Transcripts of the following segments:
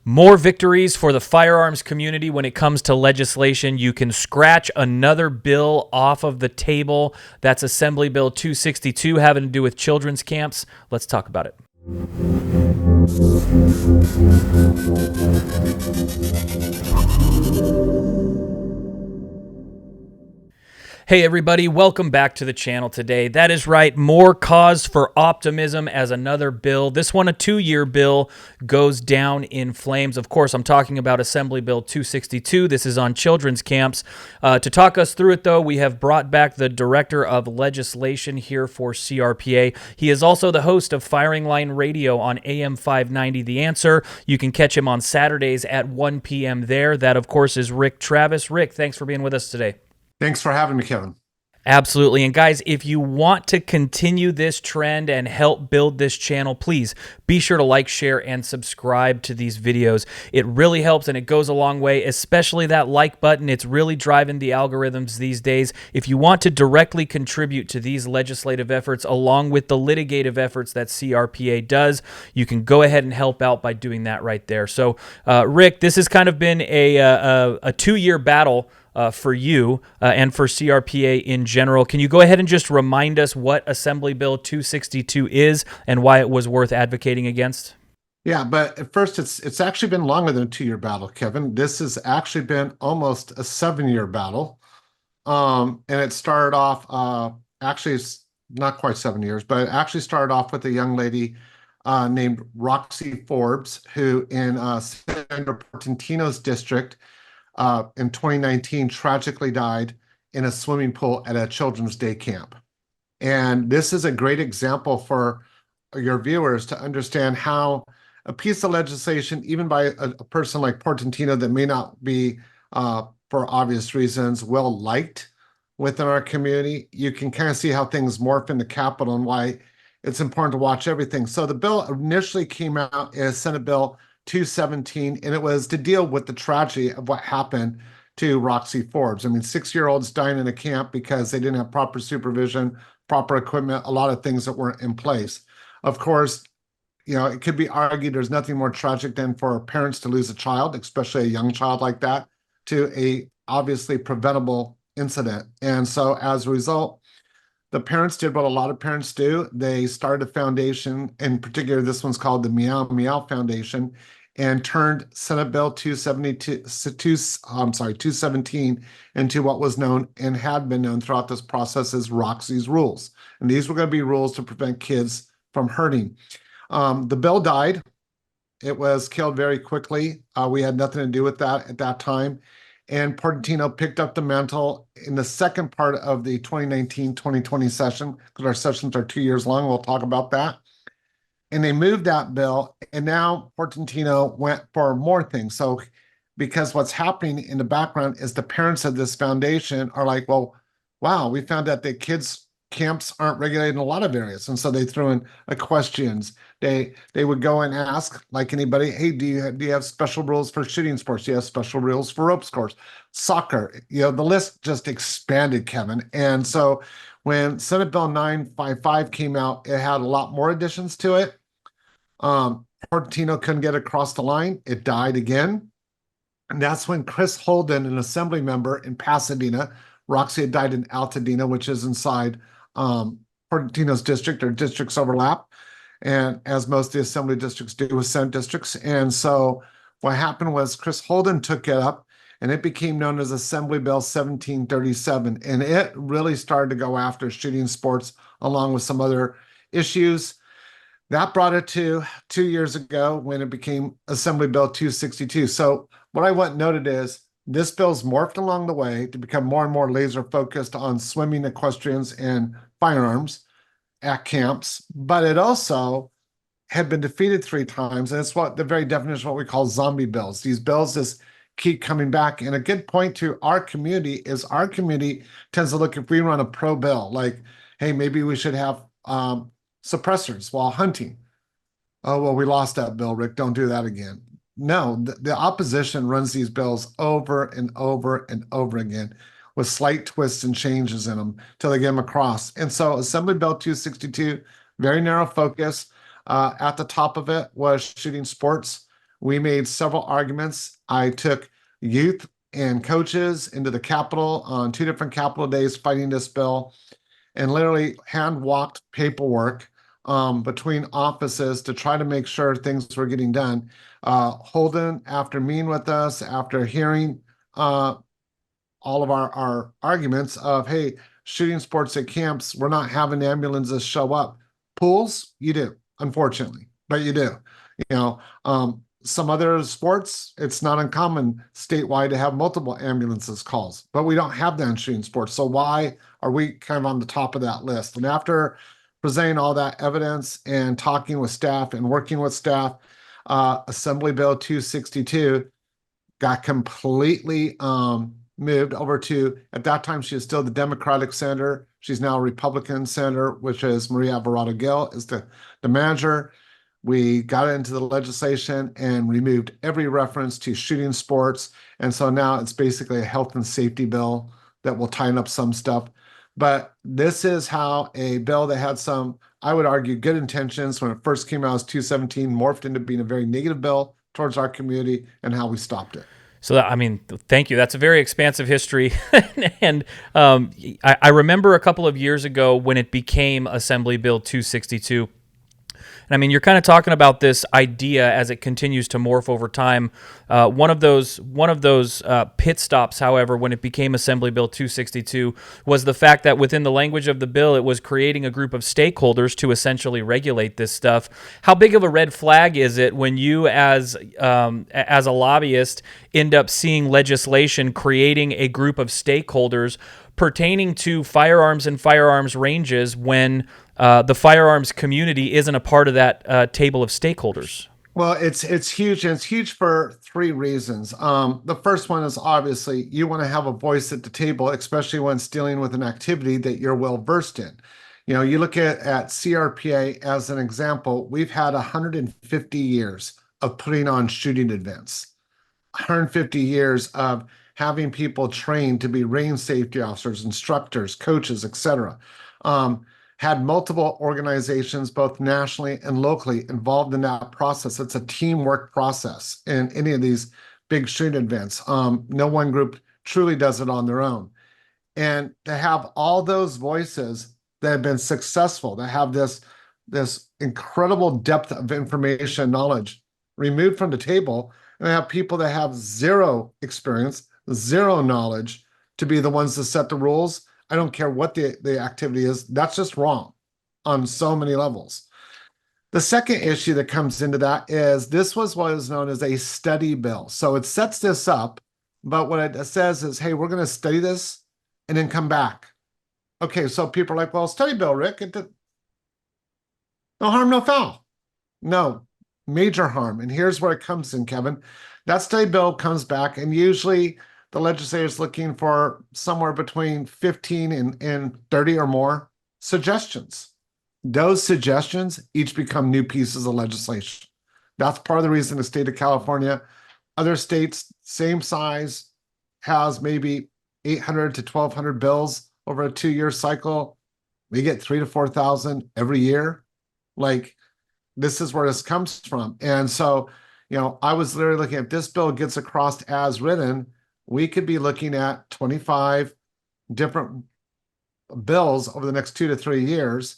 More victories for the firearms community when it comes to legislation. You can scratch another bill off of the table. That's Assembly Bill 262 having to do with children's camps. Let's talk about it. Hey everybody, welcome back to the channel today. That is right, more cause for optimism as another bill. This one, a 2-year bill, goes down in flames. Of course, I'm talking about Assembly Bill 262. This is on children's camps. To talk us through it, though, we have brought back the Director of Legislation here for CRPA. He is also the host of Firing Line Radio on AM 590 The Answer. You can catch him on Saturdays at 1 p.m. there. That, of course, is Rick Travis. Rick, thanks for being with us today. Thanks for having me, Kevin. Absolutely. And guys, if you want to continue this trend and help build this channel, please be sure to like, share, and subscribe to these videos. It really helps and it goes a long way, especially that like button. It's really driving the algorithms these days. If you want to directly contribute to these legislative efforts along with the litigative efforts that CRPA does, you can go ahead and help out by doing that right there. So, Rick, this has kind of been a 2-year battle for you and for CRPA in general. Can you go ahead and just remind us what Assembly Bill 262 is and why it was worth advocating against? Yeah, but at first, it's actually been longer than a 2-year battle, Kevin. This has actually been almost a 7-year battle. And it started off, actually, it's not quite 7 years, but it actually started off with a young lady named Roxy Forbes, who in Senator Portantino's district, in 2019 tragically died in a swimming pool at a children's day camp. And this is a great example for your viewers to understand how a piece of legislation, even by a person like Portantino that may not be, for obvious reasons, well liked within our community, you can kind of see how things morph in the Capitol and why it's important to watch everything. So the bill initially came out as Senate Bill 217, and it was to deal with the tragedy of what happened to Roxy Forbes. I mean, 6-year-olds dying in a camp because they didn't have proper supervision, proper equipment, a lot of things that weren't in place. Of course, you know, it could be argued there's nothing more tragic than for parents to lose a child, especially a young child like that, to a obviously preventable incident. And so as a result, the parents did what a lot of parents do. They started a foundation, in particular, this one's called the Meow Meow Foundation, and turned Senate Bill 217 into what was known and had been known throughout this process as Roxy's Rules. And these were going to be rules to prevent kids from hurting. The bill died. It was killed very quickly. We had nothing to do with that at that time. And Portantino picked up the mantle in the second part of the 2019-2020 session, because our sessions are 2 years long. We'll talk about that. And they moved that bill, and now Portantino went for more things. So because what's happening in the background is the parents of this foundation are like, well, wow, we found out that kids' camps aren't regulated in a lot of areas. And so they threw in questions. They would go and ask, like anybody, hey, do you have special rules for shooting sports? Do you have special rules for ropes course, soccer? You know, the list just expanded, Kevin. And so when Senate Bill 955 came out, it had a lot more additions to it. Portantino couldn't get across the line. It died again. And that's when Chris Holden, an assembly member in Pasadena, Roxy had died in Altadena, which is inside Portantino's district, or districts overlap, and as most of the assembly districts do with Senate districts. And so what happened was Chris Holden took it up, and it became known as Assembly Bill 1737. And it really started to go after shooting sports along with some other issues. That brought it to 2 years ago when it became Assembly Bill 262. So what I want noted is this bill's morphed along the way to become more and more laser focused on swimming, equestrians, and firearms at camps, but it also had been defeated 3 times, and it's what the very definition of what we call zombie bills. These bills just keep coming back, and a good point to our community is our community tends to look, if we run a pro bill, like, hey, maybe we should have suppressors while hunting. Oh, well, we lost that bill, Rick. Don't do that again. No, the opposition runs these bills over and over and over again with slight twists and changes in them till they get them across. And so Assembly Bill 262, very narrow focus. At the top of it was shooting sports, We made several arguments. I took youth and coaches into the Capitol on 2 different Capitol days fighting this bill, and literally hand walked paperwork between offices to try to make sure things were getting done. Holden, after meeting with us, after hearing all of our arguments of, hey, shooting sports at camps, we're not having ambulances show up. Pools, you do, unfortunately, but you do. You know, some other sports, it's not uncommon statewide to have multiple ambulances calls, but we don't have that in shooting sports. So why are we kind of on the top of that list? And after presenting all that evidence and talking with staff and working with staff, Assembly Bill 262 got completely moved over to, at that time, she was still the Democratic senator. She's now a Republican senator, which is Maria Alvarado Gil, is the manager. We got into the legislation and removed every reference to shooting sports. And so now it's basically a health and safety bill that will tighten up some stuff. But this is how a bill that had some, I would argue, good intentions when it first came out as 217 morphed into being a very negative bill towards our community, and how we stopped it. So, I mean, thank you. That's a very expansive history. And I remember a couple of years ago when it became Assembly Bill 262. And I mean, you're kind of talking about this idea as it continues to morph over time. One of those pit stops, however, when it became Assembly Bill 262, was the fact that within the language of the bill, it was creating a group of stakeholders to essentially regulate this stuff. How big of a red flag is it when you, as a lobbyist, end up seeing legislation creating a group of stakeholders pertaining to firearms and firearms ranges when the firearms community isn't a part of that table of stakeholders? Well, it's huge, and it's huge for 3 reasons. The first one is obviously you want to have a voice at the table, especially when it's dealing with an activity that you're well versed in. You know, you look at CRPA as an example. We've had 150 years of putting on shooting events, 150 years of having people trained to be range safety officers, instructors, coaches, etc. Had multiple organizations, both nationally and locally, involved in that process. It's a teamwork process in any of these big shooting events. No one group truly does it on their own. And to have all those voices that have been successful, that have this incredible depth of information, knowledge removed from the table, and have people that have zero experience, zero knowledge to be the ones to set the rules. I don't care what the activity is. That's just wrong on so many levels. The second issue that comes into that is this was what is known as a study bill. So it sets this up, but what it says is, hey, we're going to study this and then come back. Okay, so people are like, well, study bill, Rick, no harm, no foul. No, major harm. And here's where it comes in, Kevin. That study bill comes back, and usually the legislature is looking for somewhere between 15 and 30 or more suggestions. Those suggestions each become new pieces of legislation. That's part of the reason the state of California, other states, same size, has maybe 800 to 1,200 bills over a 2-year cycle. We get 3,000 to 4,000 every year. Like, this is where this comes from. And so, you know, I was literally looking at, if this bill gets across as written, we could be looking at 25 different bills over the next 2 to 3 years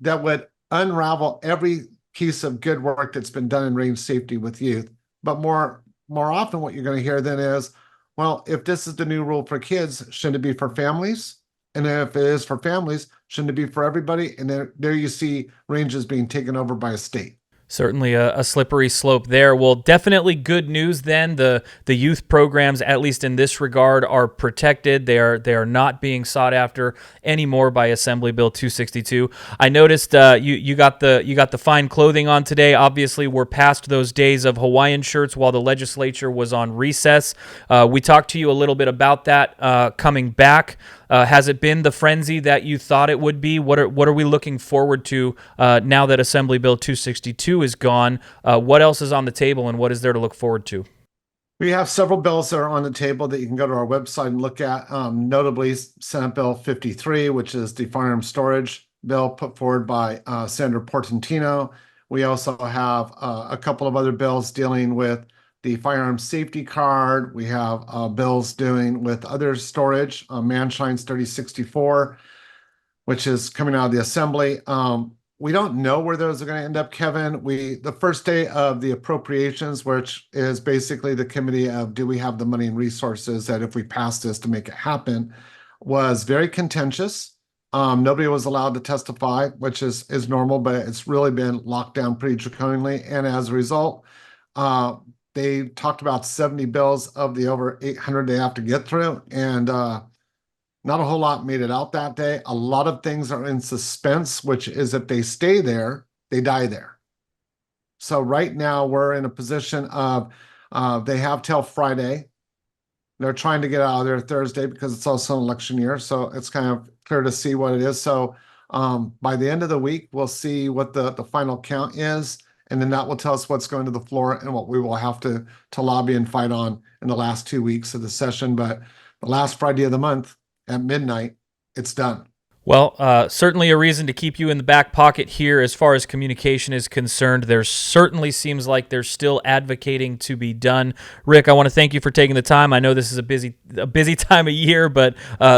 that would unravel every piece of good work that's been done in range safety with youth. But more often what you're going to hear then is, well, if this is the new rule for kids, shouldn't it be for families? And if it is for families, shouldn't it be for everybody? And there you see ranges being taken over by a state. Certainly a slippery slope there. Well, definitely good news then. The youth programs, at least in this regard, are protected. They are not being sought after anymore by Assembly Bill 262. I noticed you got the fine clothing on today. Obviously, we're past those days of Hawaiian shirts while the legislature was on recess. We talked to you a little bit about that coming back. Has it been the frenzy that you thought it would be? What are we looking forward to now that Assembly Bill 262 is gone? What else is on the table, and what is there to look forward to? We have several bills that are on the table that you can go to our website and look at, notably Senate Bill 53, which is the firearm storage bill put forward by Senator Portantino. We also have a couple of other bills dealing with the firearm safety card. We have bills dealing with other storage, Manshine's 3064, which is coming out of the assembly. We don't know where those are going to end up, Kevin. The first day of the appropriations, which is basically the committee of do we have the money and resources that if we pass this to make it happen, was very contentious. Nobody was allowed to testify, which is normal, but it's really been locked down pretty draconianly. And as a result, they talked about 70 bills of the over 800 they have to get through. And not a whole lot made it out that day. A lot of things are in suspense, which is if they stay there, they die there. So right now we're in a position of they have till Friday. They're trying to get out of there Thursday because it's also an election year. So it's kind of clear to see what it is. So by the end of the week, we'll see what the final count is. And then that will tell us what's going to the floor and what we will have to lobby and fight on in the last 2 weeks of the session. But the last Friday of the month at midnight, it's done. Well, certainly a reason to keep you in the back pocket here as far as communication is concerned. There certainly seems like there's still advocating to be done. Rick, I want to thank you for taking the time. I know this is a busy time of year, but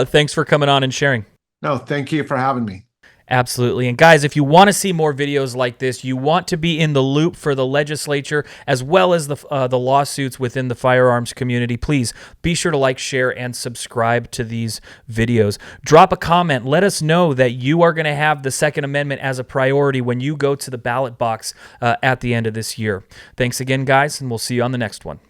thanks for coming on and sharing. No, thank you for having me. Absolutely. And guys, if you want to see more videos like this, you want to be in the loop for the legislature as well as the lawsuits within the firearms community, please be sure to like, share, and subscribe to these videos. Drop a comment. Let us know that you are going to have the Second Amendment as a priority when you go to the ballot box at the end of this year. Thanks again, guys, and we'll see you on the next one.